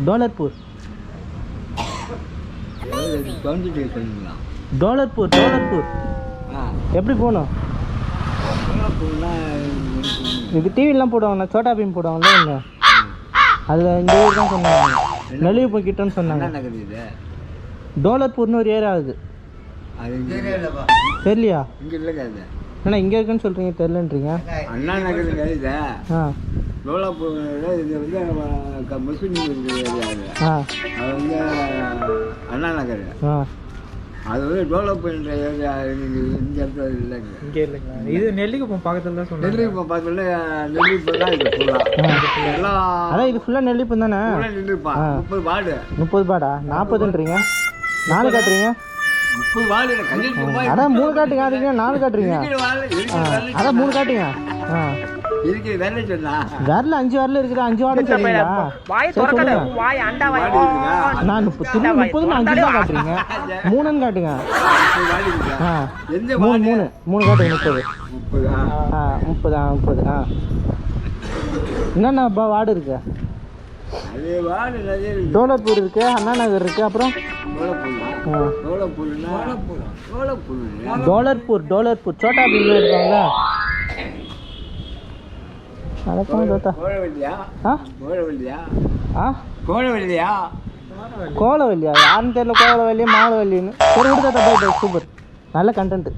டோலர்பூர். டோலர்பூர் டோலர்பூர் எப்படி போகணும்? இது டிவிலாம் போடுவாங்கண்ணா, சோட்டா பீம் போடுவாங்கல்ல இங்கே, அதில் இந்த ஊர் தான் சொன்னாங்க, நெல்லியப்பூர் கிட்டன்னு சொன்னாங்க. டோலர்பூர்னு ஒரு ஏரியா ஆகுது. தெரியலையா? அண்ணா இங்கே இருக்குன்னு சொல்கிறீங்க, தெரிலன்றீங்க. அண்ணா நகர் இது. ஆ டோலர்பூர் இது வந்து முஸ்லீம் ஏரியா. அது வந்து அண்ணா நகர். அது வந்து டோலர்பூர் ஏரியா இந்த இடத்துல இல்லைங்க. இங்கே இல்லைங்களா? இது நெல்லிக்குப்பம் பக்கத்தில் தான் சொன்னேன். நெல்லிக்குப்பம் பக்கத்தில் நெல்லிக்குப்பம் தான் இது ஃபுல்லாக எல்லாம். அதான் இது ஃபுல்லாக நெல்லிப்பம் தானே? நெல்லிப்பா 30 வார்டு. 30 பாடா? 40ன்றீங்க, 4 காட்டுறீங்க. 30 வார்டு. அதான் 3 காட்டுங்க, அதுக்கு 4 காட்டுறீங்க. அதான் 3 காட்டுங்க. இதுக்கு வேலை சொன்னா வரல 5 வரல இருக்குது. 5 வார்டு சொல்றீங்களா? நான் 30 5 தான் காட்டுறீங்க. 3ன்னு காட்டுங்க. 3 காட்டுங்க. 30 30 என்னென்ன வார்டு இருக்கு? டோலர்பூர் இருக்கு, அண்ணா நகர் இருக்கு, அப்புறம் டோலர்பூர் டோலர்பூர் சோட்டா பீம் இருக்காங்களா? கோலவல்லியா? யாருன்னு தெரியல. கோலவல்லியா மாவளவல்லின்னு ஒரு விடுதா. சூப்பர், நல்ல கண்டென்ட்.